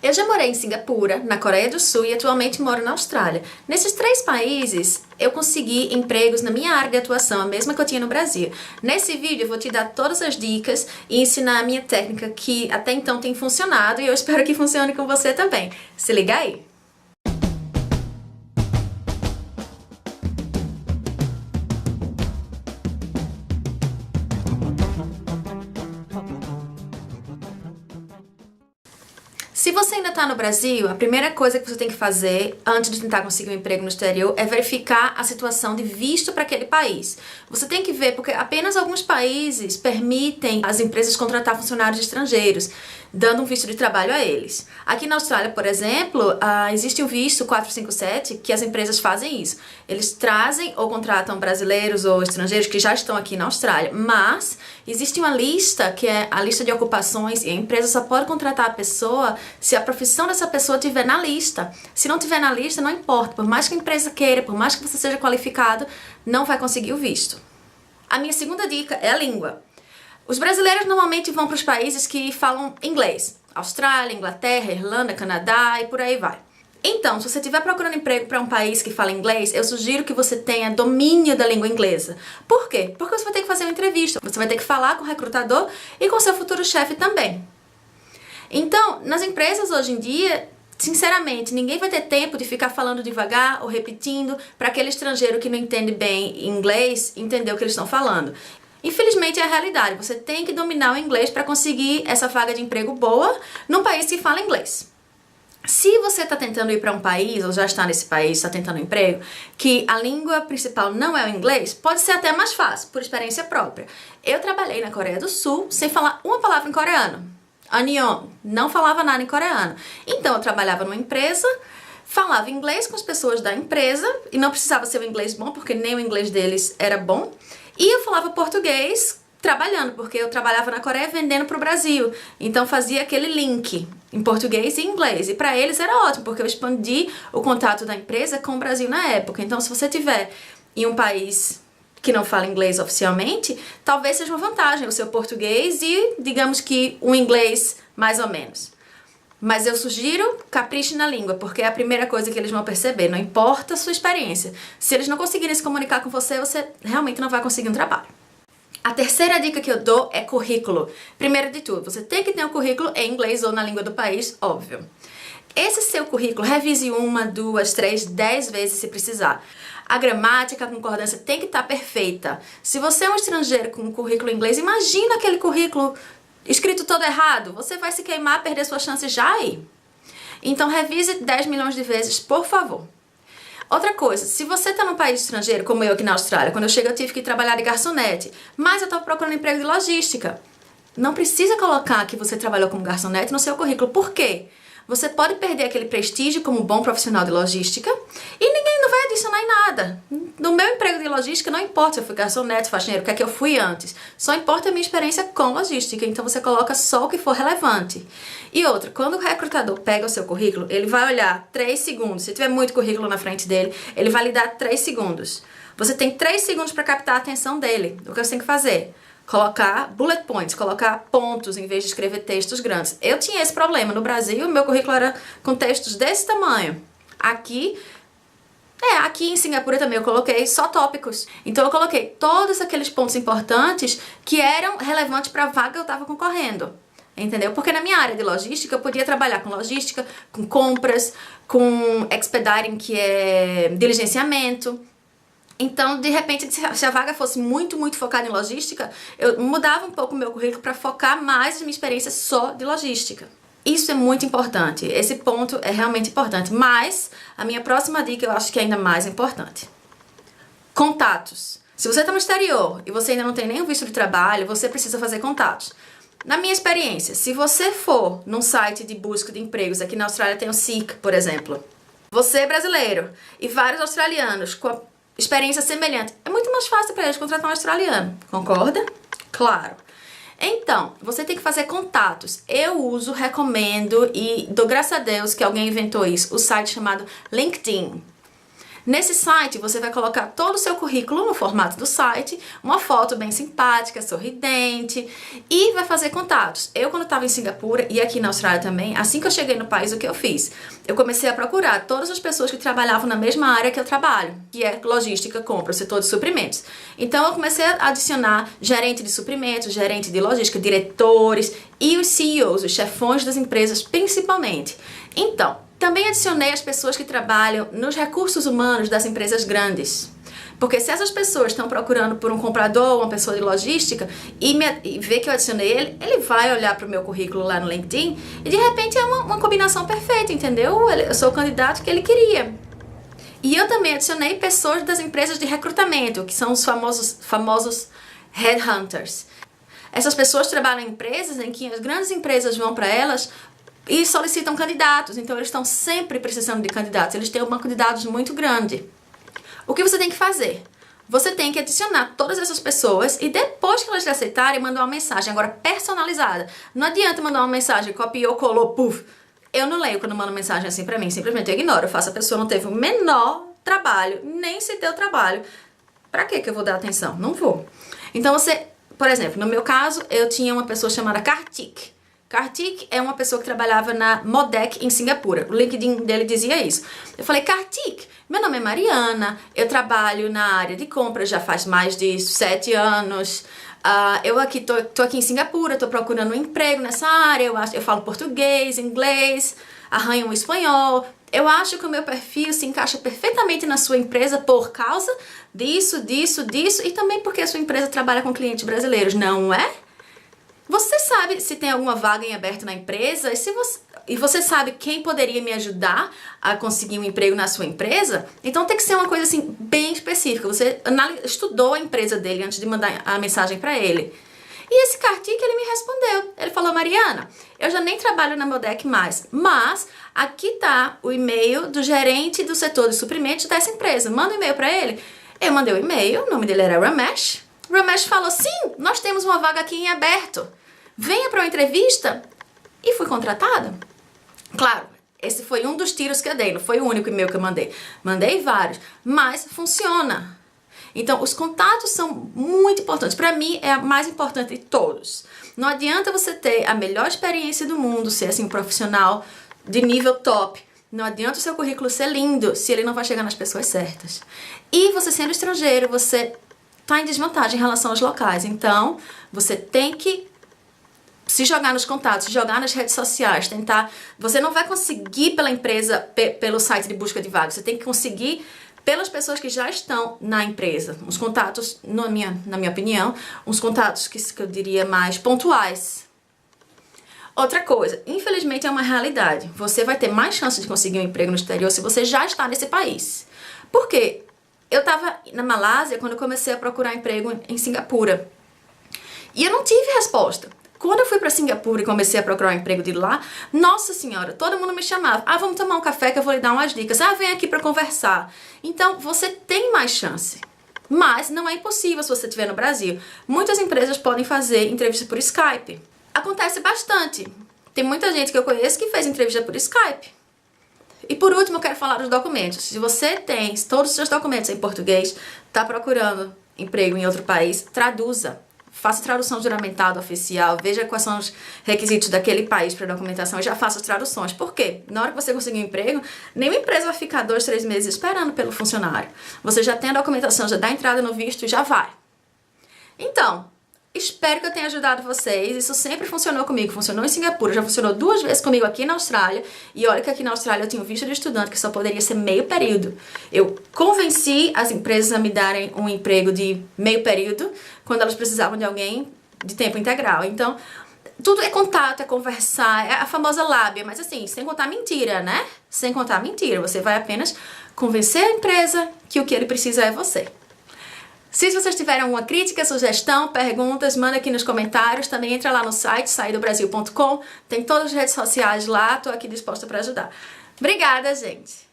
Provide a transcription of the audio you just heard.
Eu já morei em Singapura, na Coreia do Sul e atualmente moro na Austrália. Nesses 3 países, eu consegui empregos na minha área de atuação, a mesma que eu tinha no Brasil. Nesse vídeo eu vou te dar todas as dicas e ensinar a minha técnica que até então tem funcionado e eu espero que funcione com você também. Se liga aí! Se você ainda está no Brasil, a primeira coisa que você tem que fazer antes de tentar conseguir um emprego no exterior é verificar a situação de visto para aquele país. Você tem que ver porque apenas alguns países permitem as empresas contratar funcionários estrangeiros, dando um visto de trabalho a eles. Aqui na Austrália, por exemplo, existe o visto 457 que as empresas fazem isso. Eles trazem ou contratam brasileiros ou estrangeiros que já estão aqui na Austrália, mas existe uma lista que é a lista de ocupações e a empresa só pode contratar a pessoa se a profissão dessa pessoa estiver na lista. Se não estiver na lista, não importa. Por mais que a empresa queira, por mais que você seja qualificado, não vai conseguir o visto. A minha segunda dica é a língua. Os brasileiros normalmente vão para os países que falam inglês. Austrália, Inglaterra, Irlanda, Canadá e por aí vai. Então, se você estiver procurando emprego para um país que fala inglês, eu sugiro que você tenha domínio da língua inglesa. Por quê? Porque você vai ter que fazer uma entrevista, você vai ter que falar com o recrutador e com seu futuro chefe também. Então, nas empresas hoje em dia, sinceramente, ninguém vai ter tempo de ficar falando devagar ou repetindo para aquele estrangeiro que não entende bem inglês entender o que eles estão falando. Infelizmente é a realidade, você tem que dominar o inglês para conseguir essa vaga de emprego boa num país que fala inglês. Se você está tentando ir para um país, ou já está nesse país, está tentando um emprego, que a língua principal não é o inglês, pode ser até mais fácil, por experiência própria. Eu trabalhei na Coreia do Sul sem falar uma palavra em coreano. Annyeong, não falava nada em coreano. Então eu trabalhava numa empresa, falava inglês com as pessoas da empresa, e não precisava ser um inglês bom, porque nem o inglês deles era bom. E eu falava português trabalhando, porque eu trabalhava na Coreia vendendo para o Brasil. Então fazia aquele link em português e inglês. E para eles era ótimo, porque eu expandi o contato da empresa com o Brasil na época. Então se você estiver em um país que não fala inglês oficialmente, talvez seja uma vantagem o seu português e, digamos que, um inglês mais ou menos. Mas eu sugiro, capriche na língua, porque é a primeira coisa que eles vão perceber, não importa a sua experiência. Se eles não conseguirem se comunicar com você, você realmente não vai conseguir um trabalho. A terceira dica que eu dou é currículo. Primeiro de tudo, você tem que ter um currículo em inglês ou na língua do país, óbvio. Esse seu currículo, revise 1, 2, 3, 10 vezes se precisar. A gramática, a concordância tem que estar perfeita. Se você é um estrangeiro com um currículo em inglês, imagina aquele currículo escrito todo errado. Você vai se queimar, perder suas chances já aí. Então revise 10 milhões de vezes, por favor. Outra coisa, se você está num país estrangeiro, como eu aqui na Austrália, quando eu cheguei eu tive que trabalhar de garçonete, mas eu estava procurando emprego de logística. Não precisa colocar que você trabalhou como garçonete no seu currículo. Por quê? Você pode perder aquele prestígio como bom profissional de logística e ninguém não vai adicionar em nada. No meu emprego de logística, não importa se eu fui garçonete, faxineiro, o que é que eu fui antes. Só importa a minha experiência com logística, então você coloca só o que for relevante. E outra, quando o recrutador pega o seu currículo, ele vai olhar 3 segundos. Se tiver muito currículo na frente dele, ele vai lhe dar 3 segundos. Você tem 3 segundos para captar a atenção dele. O que você tem que fazer? Colocar bullet points, colocar pontos em vez de escrever textos grandes. Eu tinha esse problema. No Brasil, o meu currículo era com textos desse tamanho. Aqui em Singapura também eu coloquei só tópicos. Então eu coloquei todos aqueles pontos importantes que eram relevantes para a vaga que eu estava concorrendo. Entendeu? Porque na minha área de logística eu podia trabalhar com logística, com compras, com expediting, que é diligenciamento. Então, de repente, se a vaga fosse muito focada em logística, eu mudava um pouco o meu currículo para focar mais na minha experiência só de logística. Isso é muito importante, esse ponto é realmente importante, mas a minha próxima dica eu acho que é ainda mais importante. Contatos. Se você está no exterior e você ainda não tem nenhum visto de trabalho, você precisa fazer contatos. Na minha experiência, se você for num site de busca de empregos, aqui na Austrália tem o Seek, por exemplo, você é brasileiro e vários australianos com a experiência semelhante, é muito mais fácil para eles contratar um australiano, concorda? Claro. Então, você tem que fazer contatos. Eu uso, recomendo e dou graças a Deus que alguém inventou isso, o site chamado LinkedIn. Nesse site, você vai colocar todo o seu currículo no formato do site, uma foto bem simpática, sorridente, e vai fazer contatos. Eu, quando estava em Singapura e aqui na Austrália também, assim que eu cheguei no país, o que eu fiz? Eu comecei a procurar todas as pessoas que trabalhavam na mesma área que eu trabalho, que é logística, compra, o setor de suprimentos. Então, eu comecei a adicionar gerente de suprimentos, gerente de logística, diretores e os CEOs, os chefões das empresas, principalmente. Então, também adicionei as pessoas que trabalham nos recursos humanos das empresas grandes. Porque se essas pessoas estão procurando por um comprador, uma pessoa de logística, e vê que eu adicionei ele, ele vai olhar para o meu currículo lá no LinkedIn e de repente é uma combinação perfeita, entendeu? Eu sou o candidato que ele queria. E eu também adicionei pessoas das empresas de recrutamento, que são os famosos headhunters. Essas pessoas trabalham em empresas em que as grandes empresas vão para elas e solicitam candidatos, então eles estão sempre precisando de candidatos, eles têm um banco de dados muito grande. O que você tem que fazer? Você tem que adicionar todas essas pessoas e depois que elas te aceitarem, mandar uma mensagem, agora personalizada. Não adianta mandar uma mensagem, copiou, colou, puf. Eu não leio quando manda mensagem assim pra mim, simplesmente eu ignoro, eu faço, a pessoa não teve o menor trabalho, nem se deu trabalho. Pra que eu vou dar atenção? Não vou. Então você, por exemplo, no meu caso, eu tinha uma pessoa chamada Kartik. Kartik é uma pessoa que trabalhava na Modec em Singapura. O LinkedIn dele dizia isso. Eu falei, Kartik, meu nome é Mariana, eu trabalho na área de compras já faz mais de 7 anos. Eu tô aqui em Singapura, tô procurando um emprego nessa área, eu falo português, inglês, arranho um espanhol. Eu acho que o meu perfil se encaixa perfeitamente na sua empresa por causa disso, e também porque a sua empresa trabalha com clientes brasileiros, não é? Você sabe se tem alguma vaga em aberto na empresa e você sabe quem poderia me ajudar a conseguir um emprego na sua empresa? Então tem que ser uma coisa assim bem específica. Você estudou a empresa dele antes de mandar a mensagem para ele. E esse Kartik, ele me respondeu. Ele falou, Mariana, eu já nem trabalho na Modec mais, mas aqui tá o e-mail do gerente do setor de suprimentos dessa empresa. Manda um e-mail para ele. Eu mandei o e-mail, o nome dele era Ramesh. Ramesh falou, sim, nós temos uma vaga aqui em aberto. Venha para uma entrevista e fui contratada. Claro, esse foi um dos tiros que eu dei, não foi o único e-mail que eu mandei. Mandei vários, mas funciona. Então, os contatos são muito importantes. Para mim, é a mais importante de todos. Não adianta você ter a melhor experiência do mundo, ser assim um profissional de nível top. Não adianta o seu currículo ser lindo se ele não vai chegar nas pessoas certas. E você sendo estrangeiro, você está em desvantagem em relação aos locais. Então, você tem que se jogar nos contatos, se jogar nas redes sociais, tentar... Você não vai conseguir pela empresa, pelo site de busca de vagas. Você tem que conseguir pelas pessoas que já estão na empresa. Uns contatos, na minha opinião, uns contatos que eu diria mais pontuais. Outra coisa, infelizmente é uma realidade. Você vai ter mais chance de conseguir um emprego no exterior se você já está nesse país. Por quê? Eu estava na Malásia quando eu comecei a procurar emprego em Singapura. E eu não tive resposta. Quando eu fui para Singapura e comecei a procurar um emprego de lá, nossa senhora, todo mundo me chamava. Vamos tomar um café que eu vou lhe dar umas dicas. Vem aqui para conversar. Então, você tem mais chance. Mas não é impossível se você estiver no Brasil. Muitas empresas podem fazer entrevista por Skype. Acontece bastante. Tem muita gente que eu conheço que fez entrevista por Skype. E por último, eu quero falar dos documentos. Se você tem todos os seus documentos em português, está procurando emprego em outro país, traduza. Faça tradução juramentada oficial, veja quais são os requisitos daquele país para documentação e já faça as traduções. Por quê? Na hora que você conseguir um emprego, nenhuma empresa vai ficar 2, 3 meses esperando pelo funcionário. Você já tem a documentação, já dá entrada no visto e já vai. Então, espero que eu tenha ajudado vocês. Isso sempre funcionou comigo. Funcionou em Singapura, já funcionou 2 vezes comigo aqui na Austrália. E olha que aqui na Austrália eu tinha um visto de estudante que só poderia ser meio período. Eu convenci as empresas a me darem um emprego de meio período quando elas precisavam de alguém de tempo integral. Então, tudo é contato, é conversar, é a famosa lábia. Mas assim, sem contar mentira, né? Sem contar mentira. Você vai apenas convencer a empresa que o que ele precisa é você. Se vocês tiverem alguma crítica, sugestão, perguntas, manda aqui nos comentários. Também entra lá no site, saidobrasil.com. Tem todas as redes sociais lá. Tô aqui disposta para ajudar. Obrigada, gente!